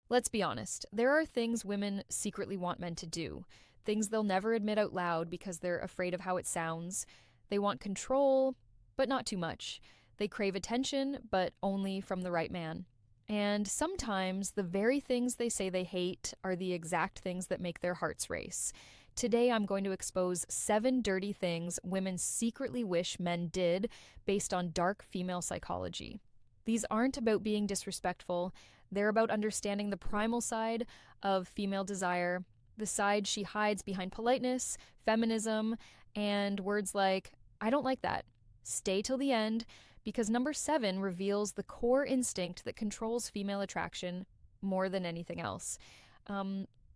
Let's be honest, there are things women secretly want men to do, things they'll never admit out loud because they're afraid of how it sounds. They want control, but not too much. They crave attention, but only from the right man. And sometimes the very things they say they hate are the exact things that make their hearts race. Today, I'm going to expose 7 dirty things women secretly wish men did based on dark female psychology. These aren't about being disrespectful, they're about understanding the primal side of female desire, the side she hides behind politeness, feminism, and words like, I don't like that. Stay till the end, because number 7 reveals the core instinct that controls female attraction more than anything else.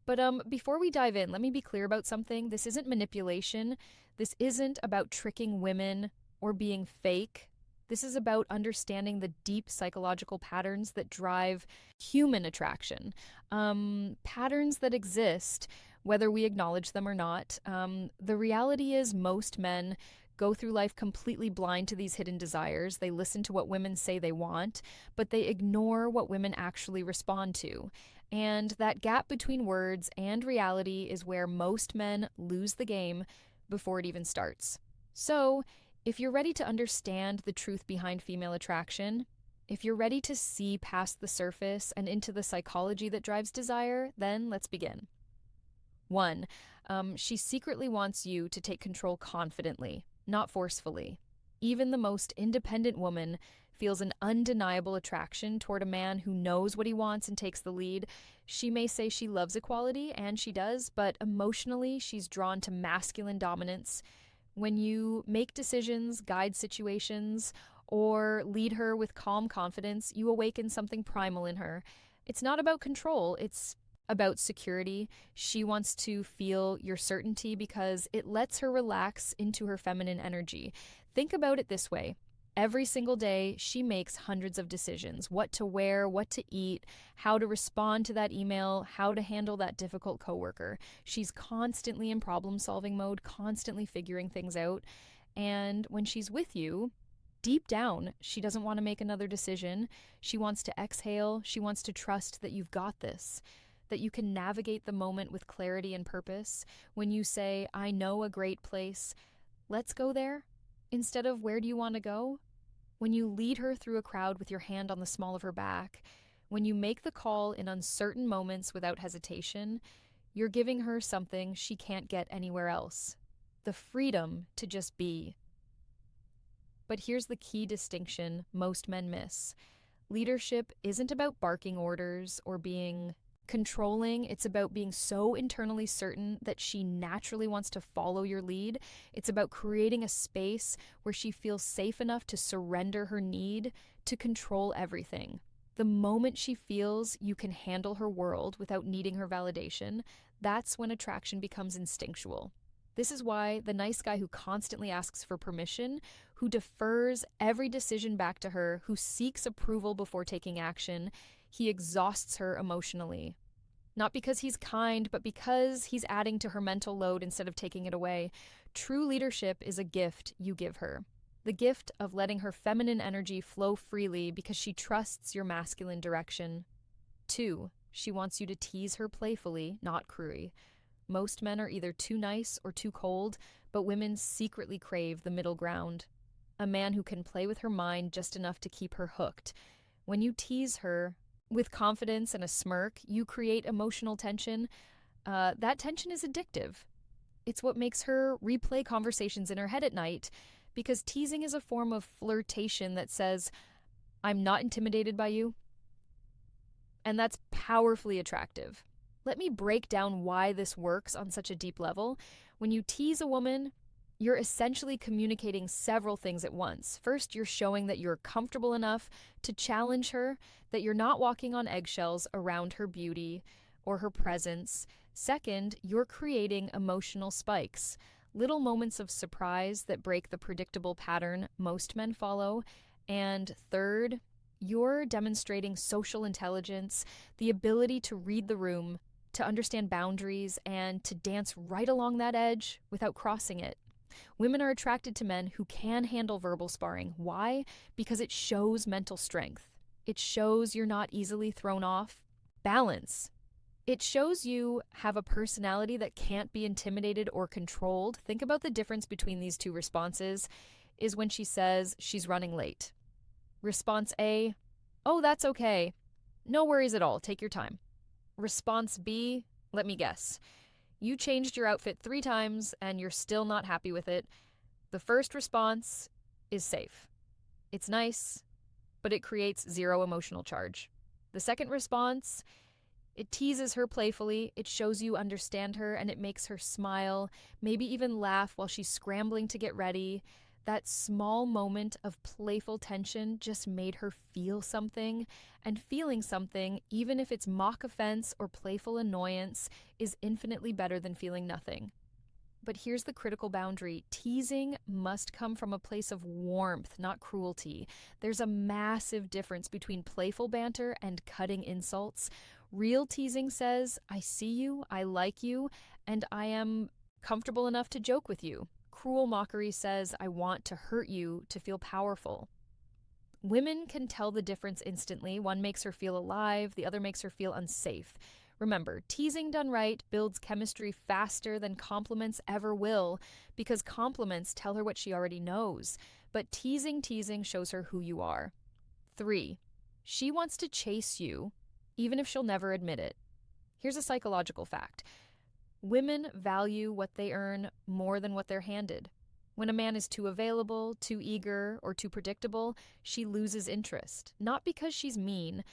But before we dive in, let me be clear about something. This isn't manipulation. This isn't about tricking women or being fake. This is about understanding the deep psychological patterns that drive human attraction, patterns that exist, whether we acknowledge them or not. The reality is, most men go through life completely blind to these hidden desires. They listen to what women say they want, but they ignore what women actually respond to. And that gap between words and reality is where most men lose the game before it even starts. So, if you're ready to understand the truth behind female attraction, if you're ready to see past the surface and into the psychology that drives desire, then let's begin. 1. She secretly wants you to take control confidently, not forcefully. Even the most independent woman feels an undeniable attraction toward a man who knows what he wants and takes the lead. She may say she loves equality, and she does, but emotionally she's drawn to masculine dominance. When you make decisions, guide situations, or lead her with calm confidence, you awaken something primal in her. It's not about control, it's about security. She wants to feel your certainty because it lets her relax into her feminine energy. Think about it this way. Every single day, she makes hundreds of decisions: what to wear, what to eat, how to respond to that email, how to handle that difficult coworker. She's constantly in problem-solving mode, constantly figuring things out. And when she's with you, deep down, she doesn't want to make another decision. She wants to exhale. She wants to trust that you've got this, that you can navigate the moment with clarity and purpose. When you say, I know a great place, let's go there, instead of where do you want to go? When you lead her through a crowd with your hand on the small of her back, when you make the call in uncertain moments without hesitation, you're giving her something she can't get anywhere else: the freedom to just be. But here's the key distinction most men miss. Leadership isn't about barking orders or being controlling. It's about being so internally certain that she naturally wants to follow your lead. It's about creating a space where she feels safe enough to surrender her need to control everything. The moment she feels you can handle her world without needing her validation, that's when attraction becomes instinctual. This is why the nice guy who constantly asks for permission, who defers every decision back to her, who seeks approval before taking action, he exhausts her emotionally. Not because he's kind, but because he's adding to her mental load instead of taking it away. True leadership is a gift you give her. The gift of letting her feminine energy flow freely because she trusts your masculine direction. 2. She wants you to tease her playfully, not cruelly. Most men are either too nice or too cold, but women secretly crave the middle ground. A man who can play with her mind just enough to keep her hooked. When you tease her with confidence and a smirk, you create emotional tension. That tension is addictive. It's what makes her replay conversations in her head at night, because teasing is a form of flirtation that says, I'm not intimidated by you. And that's powerfully attractive. Let me break down why this works on such a deep level. When you tease a woman, you're essentially communicating several things at once. First, you're showing that you're comfortable enough to challenge her, that you're not walking on eggshells around her beauty or her presence. Second, you're creating emotional spikes, little moments of surprise that break the predictable pattern most men follow. And third, you're demonstrating social intelligence, the ability to read the room, to understand boundaries, and to dance right along that edge without crossing it. Women are attracted to men who can handle verbal sparring. Why? Because it shows mental strength. It shows you're not easily thrown off. Balance. It shows you have a personality that can't be intimidated or controlled. Think about the difference between these two responses is when she says she's running late. Response A, oh, that's okay. No worries at all. Take your time. Response B, let me guess. You changed your outfit 3 times and you're still not happy with it. The first response is safe. It's nice, but it creates 0 emotional charge. The second response, it teases her playfully, it shows you understand her, and it makes her smile, maybe even laugh while she's scrambling to get ready. That small moment of playful tension just made her feel something, and feeling something, even if it's mock offense or playful annoyance, is infinitely better than feeling nothing. But here's the critical boundary. Teasing must come from a place of warmth, not cruelty. There's a massive difference between playful banter and cutting insults. Real teasing says, I see you, I like you, and I am comfortable enough to joke with you. Cruel mockery says, I want to hurt you to feel powerful. Women can tell the difference instantly. One makes her feel alive, the other makes her feel unsafe. Remember, teasing done right builds chemistry faster than compliments ever will, because compliments tell her what she already knows, but teasing shows her who you are. 3, she wants to chase you, even if she'll never admit it. Here's a psychological fact. Women value what they earn more than what they're handed. When a man is too available, too eager, or too predictable, she loses interest, not because she's mean,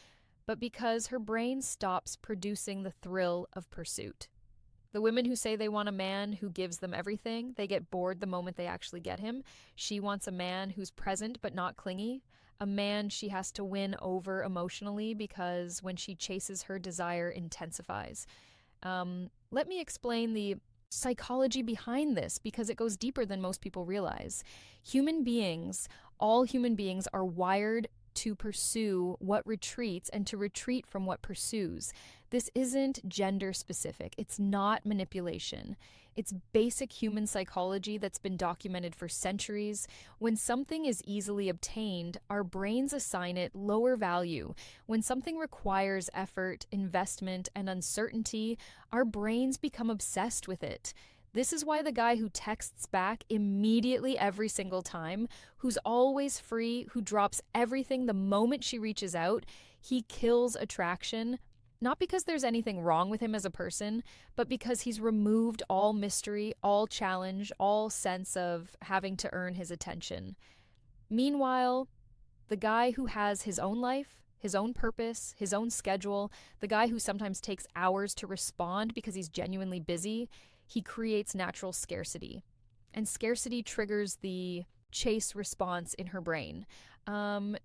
but because her brain stops producing the thrill of pursuit. The women who say they want a man who gives them everything, they get bored the moment they actually get him. She wants a man who's present but not clingy, a man she has to win over emotionally because when she chases, her desire intensifies. Let me explain the psychology behind this because it goes deeper than most people realize. All human beings are wired to pursue what retreats and to retreat from what pursues. This isn't gender specific. It's not manipulation. It's basic human psychology that's been documented for centuries. When something is easily obtained, our brains assign it lower value. When something requires effort, investment, and uncertainty, our brains become obsessed with it. This is why the guy who texts back immediately every single time, who's always free, who drops everything the moment she reaches out, he kills attraction, not because there's anything wrong with him as a person, but because he's removed all mystery, all challenge, all sense of having to earn his attention. Meanwhile, the guy who has his own life, his own purpose, his own schedule, the guy who sometimes takes hours to respond because he's genuinely busy, he creates natural scarcity. And scarcity triggers the chase response in her brain.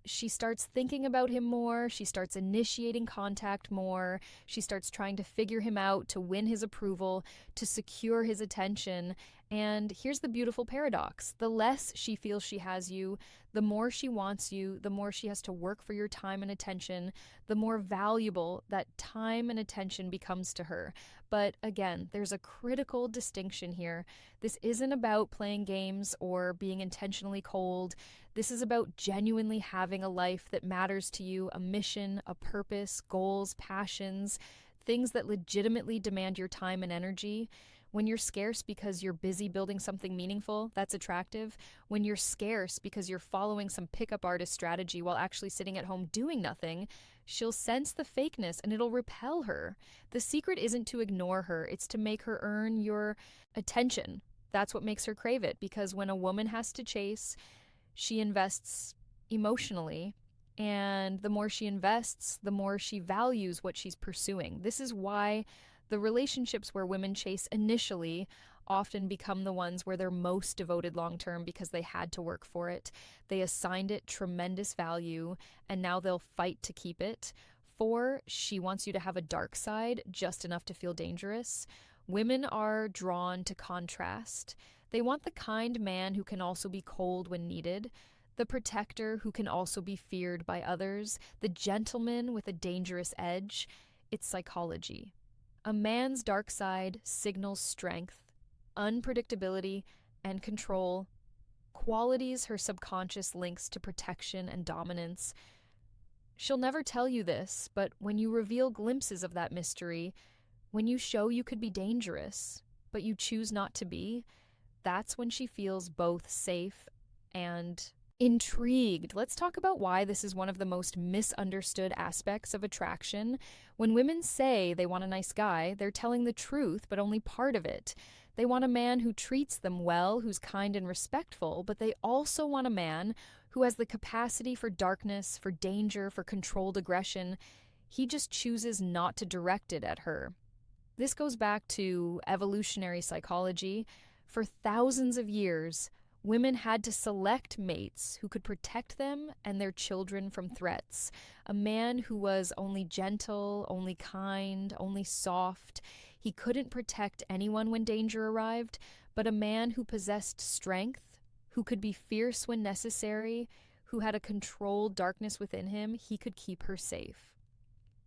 She starts thinking about him more. She starts initiating contact more. She starts trying to figure him out, to win his approval, to secure his attention. And here's the beautiful paradox. The less she feels she has you, the more she wants you, the more she has to work for your time and attention, the more valuable that time and attention becomes to her. But again, there's a critical distinction here. This isn't about playing games or being intentionally cold. This is about genuinely having a life that matters to you, a mission, a purpose, goals, passions, things that legitimately demand your time and energy. When you're scarce because you're busy building something meaningful, that's attractive. When you're scarce because you're following some pickup artist strategy while actually sitting at home doing nothing, she'll sense the fakeness and it'll repel her. The secret isn't to ignore her, it's to make her earn your attention. That's what makes her crave it, because when a woman has to chase, she invests emotionally, and the more she invests, the more she values what she's pursuing. This is why the relationships where women chase initially often become the ones where they're most devoted long-term because they had to work for it. They assigned it tremendous value, and now they'll fight to keep it. 4, she wants you to have a dark side, just enough to feel dangerous. Women are drawn to contrast. They want the kind man who can also be cold when needed, the protector who can also be feared by others, the gentleman with a dangerous edge. It's psychology. A man's dark side signals strength, unpredictability, and control, qualities her subconscious links to protection and dominance. She'll never tell you this, but when you reveal glimpses of that mystery, when you show you could be dangerous, but you choose not to be, that's when she feels both safe and intrigued. Let's talk about why this is one of the most misunderstood aspects of attraction. When women say they want a nice guy, they're telling the truth, but only part of it. They want a man who treats them well, who's kind and respectful, but they also want a man who has the capacity for darkness, for danger, for controlled aggression. He just chooses not to direct it at her. This goes back to evolutionary psychology. For thousands of years, women had to select mates who could protect them and their children from threats. A man who was only gentle, only kind, only soft. He couldn't protect anyone when danger arrived, but a man who possessed strength, who could be fierce when necessary, who had a controlled darkness within him, he could keep her safe.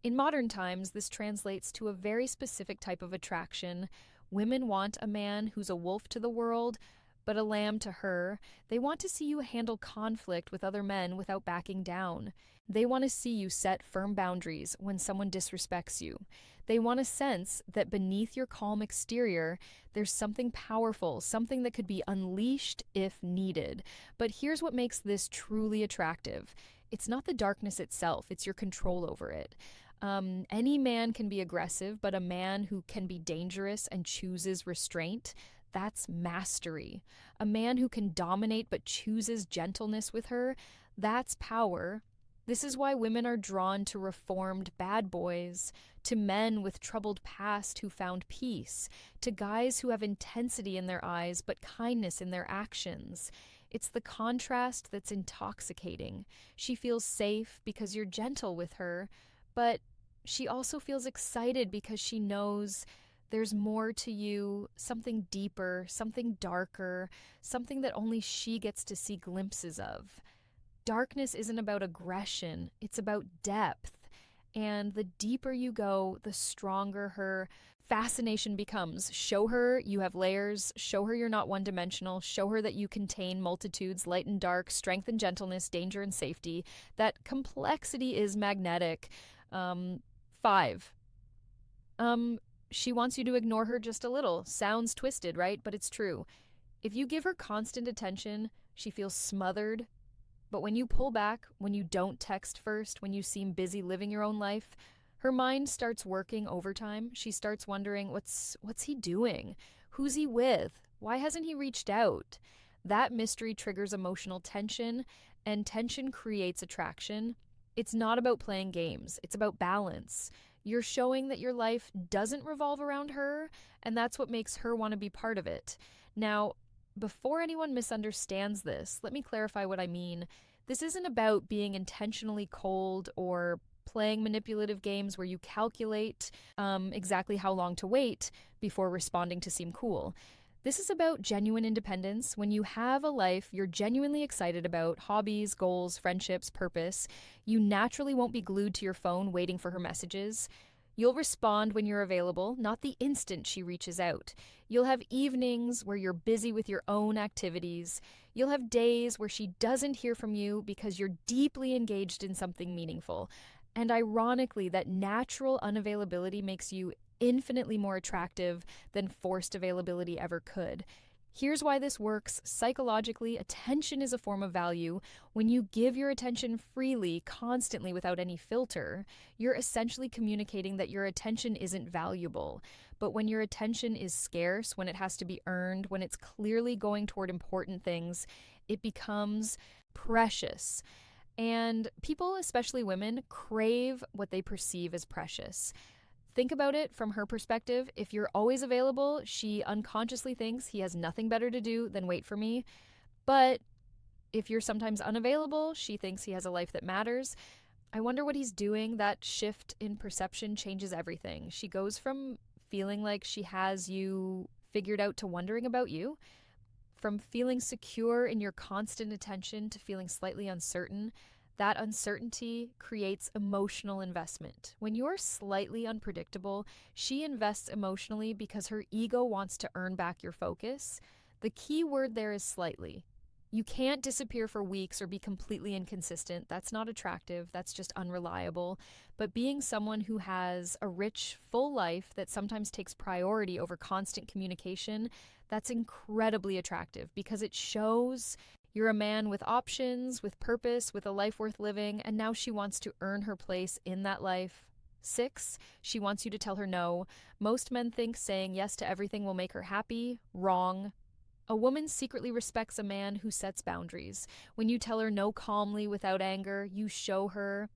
In modern times, this translates to a very specific type of attraction. Women want a man who's a wolf to the world, but a lamb to her. They want to see you handle conflict with other men without backing down. They want to see you set firm boundaries when someone disrespects you. They want to sense that beneath your calm exterior, there's something powerful, something that could be unleashed if needed. But here's what makes this truly attractive. It's not the darkness itself, it's your control over it. Any man can be aggressive, but a man who can be dangerous and chooses restraint, that's mastery. A man who can dominate but chooses gentleness with her, that's power. This is why women are drawn to reformed bad boys, to men with troubled past who found peace, to guys who have intensity in their eyes but kindness in their actions. It's the contrast that's intoxicating. She feels safe because you're gentle with her, but she also feels excited because she knows there's more to you, something deeper, something darker, something that only she gets to see glimpses of. Darkness isn't about aggression, it's about depth. And the deeper you go, the stronger her fascination becomes. Show her you have layers, show her you're not one-dimensional, show her that you contain multitudes, light and dark, strength and gentleness, danger and safety. That complexity is magnetic. 5. She wants you to ignore her just a little. Sounds twisted, right? But it's true. If you give her constant attention, she feels smothered. But when you pull back, when you don't text first, when you seem busy living your own life, her mind starts working overtime. She starts wondering, what's he doing? Who's he with? Why hasn't he reached out? That mystery triggers emotional tension, and tension creates attraction. It's not about playing games. It's about balance. You're showing that your life doesn't revolve around her, and that's what makes her want to be part of it. Now, before anyone misunderstands this, let me clarify what I mean. This isn't about being intentionally cold or playing manipulative games where you calculate exactly how long to wait before responding to seem cool. This is about genuine independence. When you have a life you're genuinely excited about, hobbies, goals, friendships, purpose, you naturally won't be glued to your phone waiting for her messages. You'll respond when you're available, not the instant she reaches out. You'll have evenings where you're busy with your own activities. You'll have days where she doesn't hear from you because you're deeply engaged in something meaningful. And ironically, that natural unavailability makes you infinitely more attractive than forced availability ever could. Here's why this works psychologically. Attention is a form of value. When you give your attention freely, constantly, without any filter, you're essentially communicating that your attention isn't valuable. But when your attention is scarce, when it has to be earned, when it's clearly going toward important things, it becomes precious. And people, especially women, crave what they perceive as precious. Think about it from her perspective. If you're always available, she unconsciously thinks he has nothing better to do than wait for me. But if you're sometimes unavailable, she thinks he has a life that matters. I wonder what he's doing. That shift in perception changes everything. She goes from feeling like she has you figured out to wondering about you, from feeling secure in your constant attention to feeling slightly uncertain. That uncertainty creates emotional investment. When you're slightly unpredictable, she invests emotionally because her ego wants to earn back your focus. The key word there is slightly. You can't disappear for weeks or be completely inconsistent. That's not attractive. That's just unreliable. But being someone who has a rich, full life that sometimes takes priority over constant communication, that's incredibly attractive because it shows you're a man with options, with purpose, with a life worth living, and now she wants to earn her place in that life. 6, she wants you to tell her no. Most men think saying yes to everything will make her happy. Wrong. A woman secretly respects a man who sets boundaries. When you tell her no calmly without anger, you show her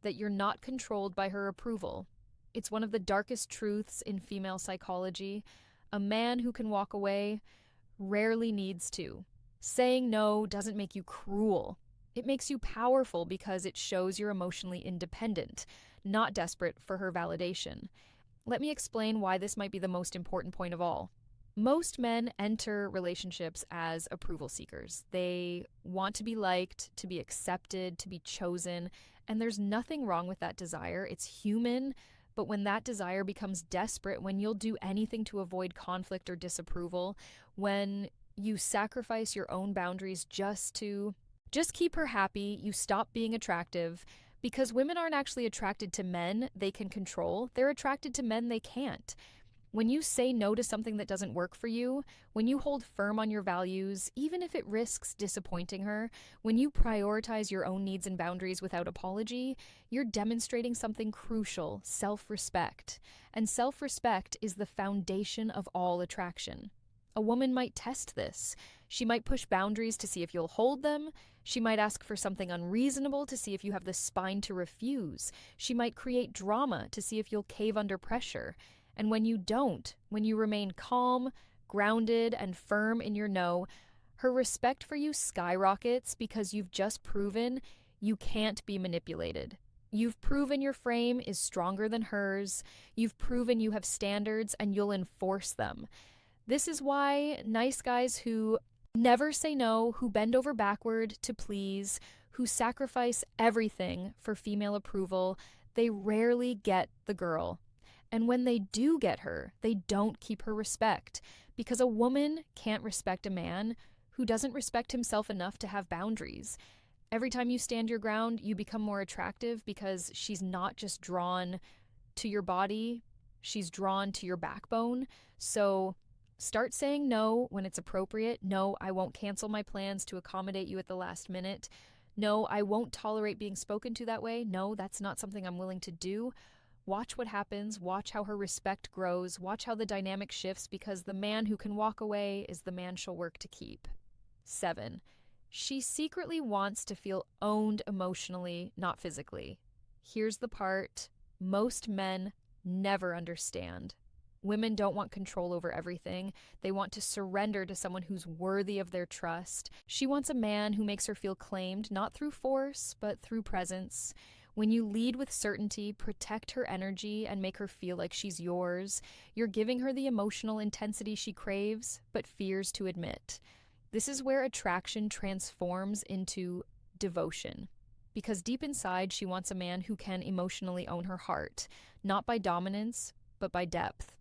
that you're not controlled by her approval. It's one of the darkest truths in female psychology. A man who can walk away rarely needs to. Saying no doesn't make you cruel. It makes you powerful because it shows you're emotionally independent, not desperate for her validation. Let me explain why this might be the most important point of all. Most men enter relationships as approval seekers. They want to be liked, to be accepted, to be chosen, and there's nothing wrong with that desire. It's human, but when that desire becomes desperate, when you'll do anything to avoid conflict or disapproval, when you sacrifice your own boundaries just to keep her happy, you stop being attractive, because women aren't actually attracted to men they can control. They're attracted to men they can't. When you say no to something that doesn't work for you, when you hold firm on your values, even if it risks disappointing her, when you prioritize your own needs and boundaries without apology, you're demonstrating something crucial: self-respect. And self-respect is the foundation of all attraction. A woman might test this. She might push boundaries to see if you'll hold them. She might ask for something unreasonable to see if you have the spine to refuse. She might create drama to see if you'll cave under pressure. And when you don't, when you remain calm, grounded, and firm in your no, her respect for you skyrockets because you've just proven you can't be manipulated. You've proven your frame is stronger than hers. You've proven you have standards and you'll enforce them. This is why nice guys who never say no, who bend over backward to please, who sacrifice everything for female approval, they rarely get the girl. And when they do get her, they don't keep her respect, because a woman can't respect a man who doesn't respect himself enough to have boundaries. Every time you stand your ground, you become more attractive because she's not just drawn to your body, she's drawn to your backbone. So start saying no when it's appropriate. No, I won't cancel my plans to accommodate you at the last minute. No, I won't tolerate being spoken to that way. No, that's not something I'm willing to do. Watch what happens. Watch how her respect grows. Watch how the dynamic shifts, because the man who can walk away is the man she'll work to keep. 7, she secretly wants to feel owned emotionally, not physically. Here's the part most men never understand. Women don't want control over everything. They want to surrender to someone who's worthy of their trust. She wants a man who makes her feel claimed, not through force, but through presence. When you lead with certainty, protect her energy, and make her feel like she's yours, you're giving her the emotional intensity she craves, but fears to admit. This is where attraction transforms into devotion. Because deep inside, she wants a man who can emotionally own her heart, not by dominance, but by depth.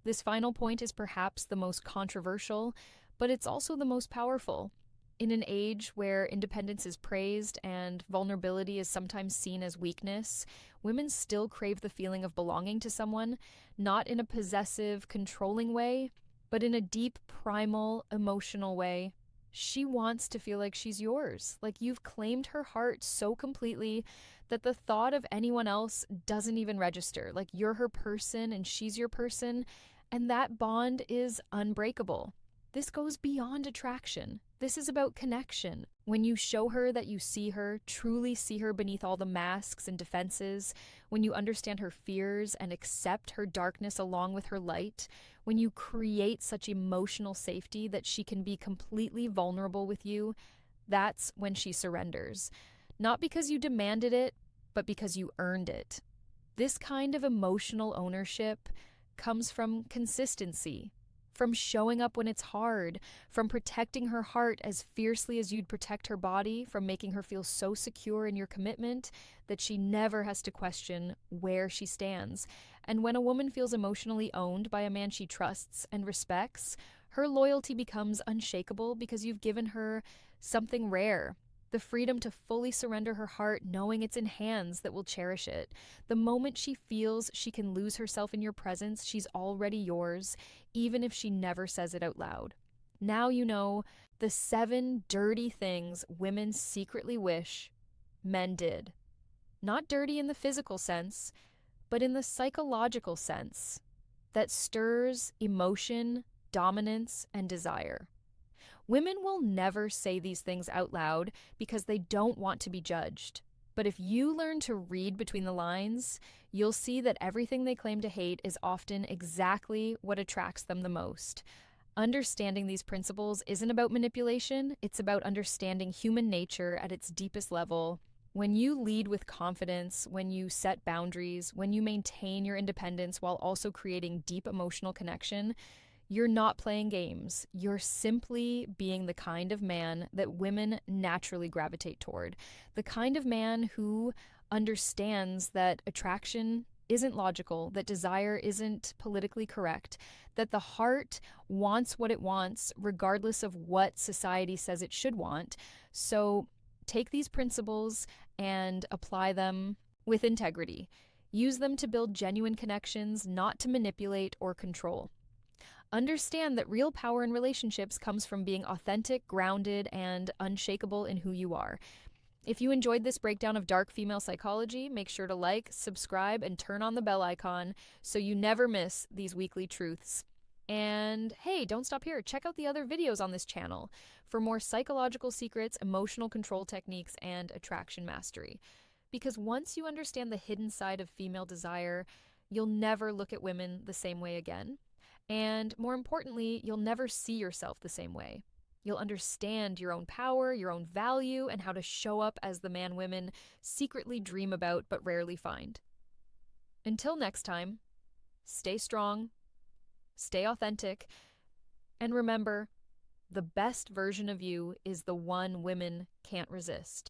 This final point is perhaps the most controversial, but it's also the most powerful. In an age where independence is praised and vulnerability is sometimes seen as weakness, women still crave the feeling of belonging to someone, not in a possessive, controlling way, but in a deep, primal, emotional way. She wants to feel like she's yours, like you've claimed her heart so completely that the thought of anyone else doesn't even register, like you're her person and she's your person, and that bond is unbreakable. This goes beyond attraction. This is about connection. When you show her that you see her, truly see her beneath all the masks and defenses, when you understand her fears and accept her darkness along with her light, when you create such emotional safety that she can be completely vulnerable with you, that's when she surrenders. Not because you demanded it, but because you earned it. This kind of emotional ownership comes from consistency, from showing up when it's hard, from protecting her heart as fiercely as you'd protect her body, from making her feel so secure in your commitment that she never has to question where she stands. And when a woman feels emotionally owned by a man she trusts and respects, Her loyalty becomes unshakable because you've given her something rare, the freedom to fully surrender her heart, knowing it's in hands that will cherish it. The moment she feels she can lose herself in your presence, she's already yours, even if she never says it out loud. Now you know the 7 dirty things women secretly wish men did. Not dirty in the physical sense, but in the psychological sense that stirs emotion, dominance, and desire. Women will never say these things out loud because they don't want to be judged. But if you learn to read between the lines, you'll see that everything they claim to hate is often exactly what attracts them the most. Understanding these principles isn't about manipulation, it's about understanding human nature at its deepest level. When you lead with confidence, when you set boundaries, when you maintain your independence while also creating deep emotional connection, you're not playing games. You're simply being the kind of man that women naturally gravitate toward. The kind of man who understands that attraction isn't logical, that desire isn't politically correct, that the heart wants what it wants, regardless of what society says it should want. So take these principles and apply them with integrity. Use them to build genuine connections, not to manipulate or control. Understand that real power in relationships comes from being authentic, grounded, and unshakable in who you are. If you enjoyed this breakdown of dark female psychology, make sure to like, subscribe, and turn on the bell icon so you never miss these weekly truths. And hey, don't stop here. Check out the other videos on this channel for more psychological secrets, emotional control techniques, and attraction mastery. Because once you understand the hidden side of female desire, you'll never look at women the same way again. And more importantly, you'll never see yourself the same way. You'll understand your own power, your own value, and how to show up as the man women secretly dream about but rarely find. Until next time, stay strong, stay authentic, and remember, the best version of you is the one women can't resist.